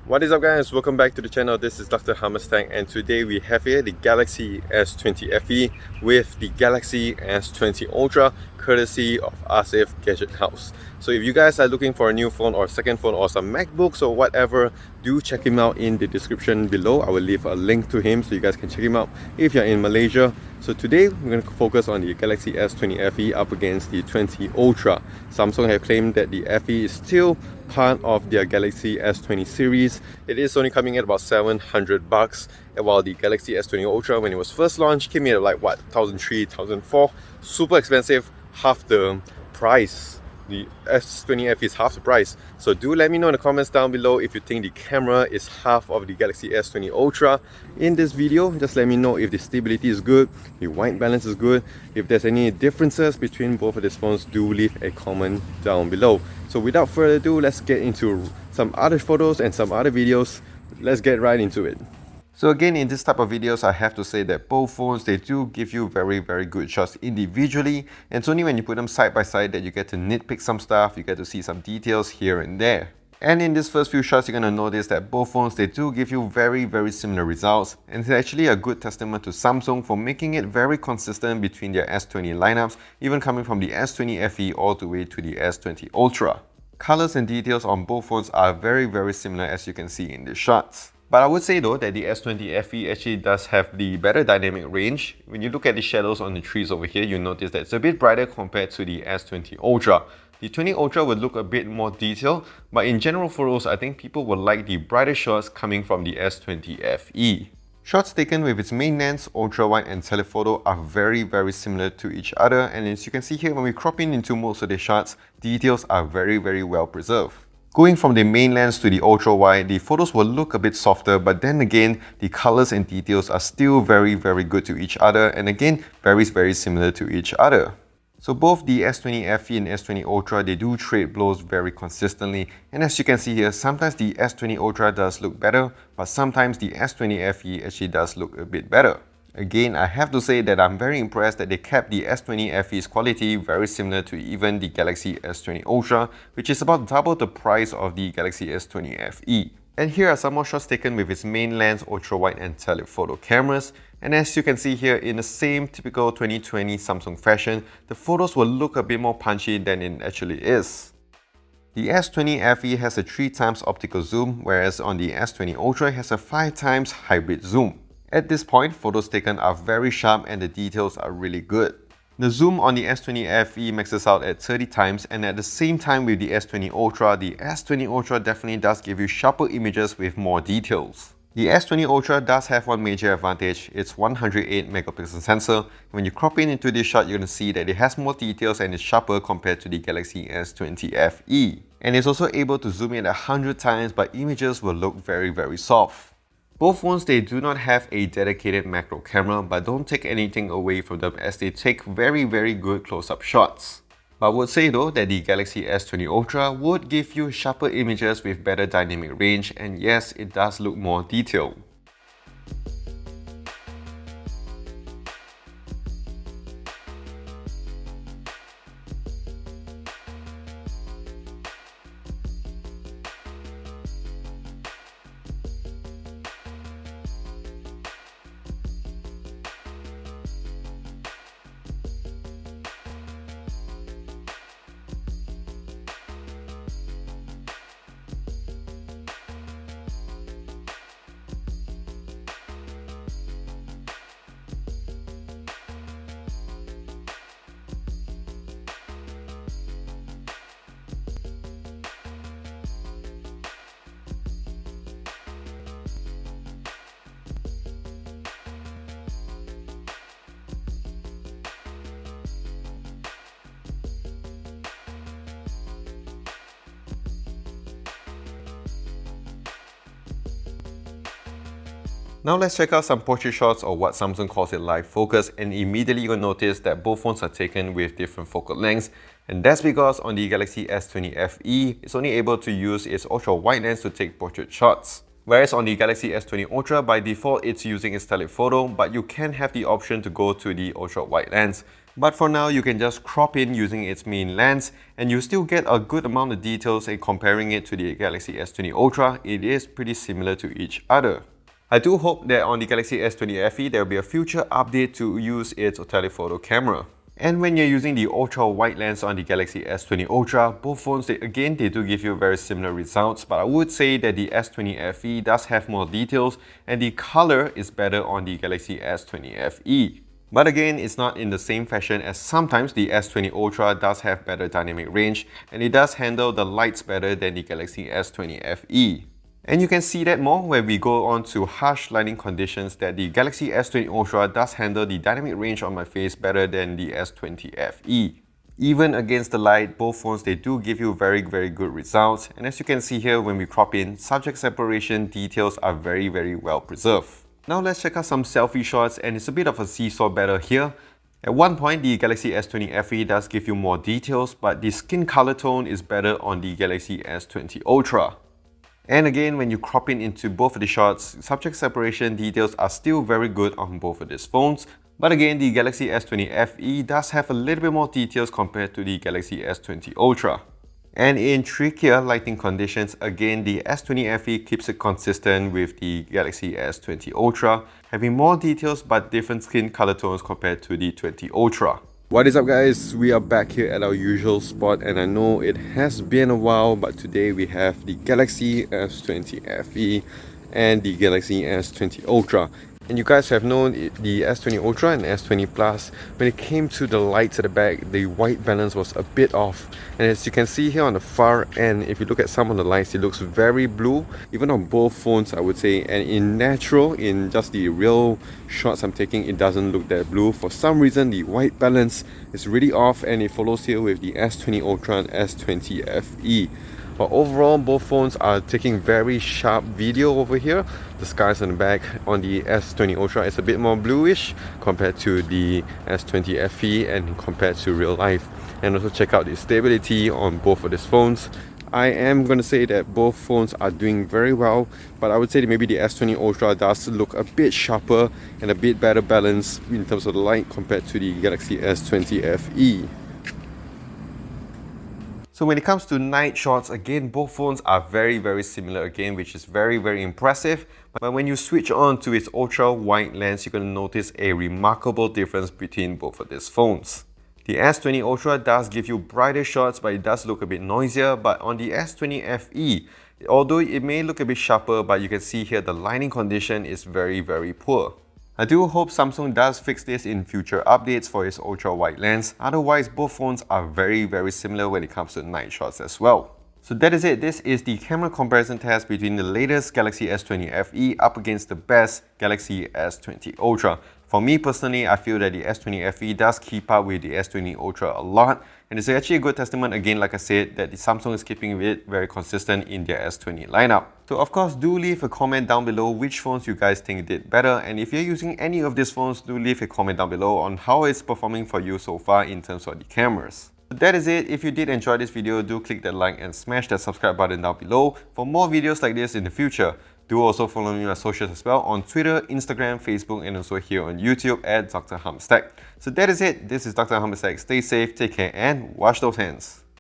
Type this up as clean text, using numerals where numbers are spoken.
What is up guys, welcome back to the channel. This is Dr. Hammerstang and today we have here the Galaxy S20 FE with the Galaxy S20 Ultra courtesy of Asif Gadget House. So if you guys are looking for a new phone or second phone or some MacBooks or whatever, do check him out in the description below. I will leave a link to him so you guys can check him out if you're in Malaysia. So today we're going to focus on the Galaxy S20 FE up against the 20 Ultra. Samsung have claimed that the FE is still part of their Galaxy S20 series. It is only coming at about $700, while the Galaxy S20 Ultra, when it was first launched, came in at like what, 1,300, 1,400, super expensive, half the price. The S20 FE is half the price. So do let me know in the comments down below if you think the camera is half of the Galaxy S20 Ultra. In this video, just let me know if the stability is good, the white balance is good. If there's any differences between both of these phones, do leave a comment down below. So without further ado, let's get into some other photos and some other videos. Let's get right into it. So again, in this type of videos, I have to say that both phones, they do give you very good shots individually. And it's only when you put them side by side that you get to nitpick some stuff, you get to see some details here and there. And in these first few shots, you're going to notice that both phones, they do give you very similar results. And it's actually a good testament to Samsung for making it very consistent between their S20 lineups, even coming from the S20 FE all the way to the S20 Ultra. Colors and details on both phones are very similar, as you can see in the shots. But I would say though that the S20 FE actually does have the better dynamic range. When you look at the shadows on the trees over here, you notice that it's a bit brighter compared to the S20 Ultra. The 20 Ultra would look a bit more detailed, but in general photos, I think people would like the brighter shots coming from the S20 FE. Shots taken with its main lens, ultra wide and telephoto are very similar to each other, and as you can see here, when we crop in into most of the shots, details are very well preserved. Going from the main lens to the ultra wide, the photos will look a bit softer, but then again, the colors and details are still very good to each other, and again, very similar to each other. So both the S20 FE and S20 Ultra, they do trade blows very consistently, and as you can see here, sometimes the S20 Ultra does look better, but sometimes the S20 FE actually does look a bit better. Again, I have to say that I'm very impressed that they kept the S20 FE's quality very similar to even the Galaxy S20 Ultra, which is about double the price of the Galaxy S20 FE. And here are some more shots taken with its main lens, ultra-wide and telephoto cameras. And as you can see here, in the same typical 2020 Samsung fashion, the photos will look a bit more punchy than it actually is. The S20 FE has a 3x optical zoom, whereas on the S20 Ultra it has a 5x hybrid zoom. At this point, photos taken are very sharp and the details are really good. The zoom on the S20 FE maxes out at 30x, and at the same time with the S20 Ultra, the S20 Ultra definitely does give you sharper images with more details. The S20 Ultra does have one major advantage, its 108 megapixel sensor. When you crop in into this shot, you're going to see that it has more details and is sharper compared to the Galaxy S20 FE. And it's also able to zoom in 100 times, but images will look very soft. Both phones, they do not have a dedicated macro camera, but don't take anything away from them as they take very good close-up shots. But I would say though that the Galaxy S20 Ultra would give you sharper images with better dynamic range, and yes, it does look more detailed. Now let's check out some portrait shots, or what Samsung calls it live focus, and immediately you'll notice that both phones are taken with different focal lengths, and that's because on the Galaxy S20 FE, it's only able to use its ultra wide lens to take portrait shots. Whereas on the Galaxy S20 Ultra, by default it's using its telephoto, but you can have the option to go to the ultra wide lens. But for now, you can just crop in using its main lens and you still get a good amount of details, and comparing it to the Galaxy S20 Ultra, it is pretty similar to each other. I do hope that on the Galaxy S20 FE, there will be a future update to use its telephoto camera. And when you're using the ultra wide lens on the Galaxy S20 Ultra, both phones, they do give you very similar results, but I would say that the S20 FE does have more details and the color is better on the Galaxy S20 FE. But again, it's not in the same fashion, as sometimes the S20 Ultra does have better dynamic range and it does handle the lights better than the Galaxy S20 FE. And you can see that more when we go on to harsh lighting conditions, that the Galaxy S20 Ultra does handle the dynamic range on my face better than the S20 FE. Even against the light, both phones, they do give you very good results. And as you can see here, when we crop in, subject separation details are very well preserved. Now let's check out some selfie shots, and it's a bit of a seesaw battle here. At one point, the Galaxy S20 FE does give you more details, but the skin color tone is better on the Galaxy S20 Ultra. And again, when you crop in into both of the shots, subject separation details are still very good on both of these phones. But again, the Galaxy S20 FE does have a little bit more details compared to the Galaxy S20 Ultra. And in trickier lighting conditions, again, the S20 FE keeps it consistent with the Galaxy S20 Ultra, having more details but different skin color tones compared to the 20 Ultra. What is up, guys? We are back here at our usual spot, and I know it has been a while, but today we have the Galaxy S20 FE and the Galaxy S20 Ultra. And you guys have known the S20 Ultra and S20 Plus, when it came to the lights at the back, the white balance was a bit off. And as you can see here on the far end, if you look at some of the lights, it looks very blue, even on both phones, I would say. And in natural, in just the real shots I'm taking, it doesn't look that blue. For some reason, the white balance is really off, and it follows here with the S20 Ultra and S20 FE. But overall, both phones are taking very sharp video over here. The skies on the back on the S20 Ultra is a bit more bluish compared to the S20 FE and compared to real life. And also check out the stability on both of these phones. I am going to say that both phones are doing very well, but I would say that maybe the S20 Ultra does look a bit sharper and a bit better balanced in terms of the light compared to the Galaxy S20 FE. So when it comes to night shots, again, both phones are very similar again, which is very impressive. But when you switch on to its ultra wide lens, you're going to notice a remarkable difference between both of these phones. The S20 Ultra does give you brighter shots, but it does look a bit noisier. But on the S20 FE, although it may look a bit sharper, but you can see here the lighting condition is very poor. I do hope Samsung does fix this in future updates for its ultra wide lens. Otherwise, both phones are very similar when it comes to night shots as well. So that is it. This is the camera comparison test between the latest Galaxy S20 FE up against the best Galaxy S20 Ultra. For me personally, I feel that the S20 FE does keep up with the S20 Ultra a lot, and it's actually a good testament, again, like I said, that the Samsung is keeping it very consistent in their S20 lineup. So of course, do leave a comment down below which phones you guys think did better, and if you're using any of these phones, do leave a comment down below on how it's performing for you so far in terms of the cameras. So that is it. If you did enjoy this video, do click that like and smash that subscribe button down below for more videos like this in the future. Do also follow me on my socials as well, on Twitter, Instagram, Facebook, and also here on YouTube at Dr. Hammerstack. So that is it. This is Dr. Hammerstack. Stay safe, take care, and wash those hands.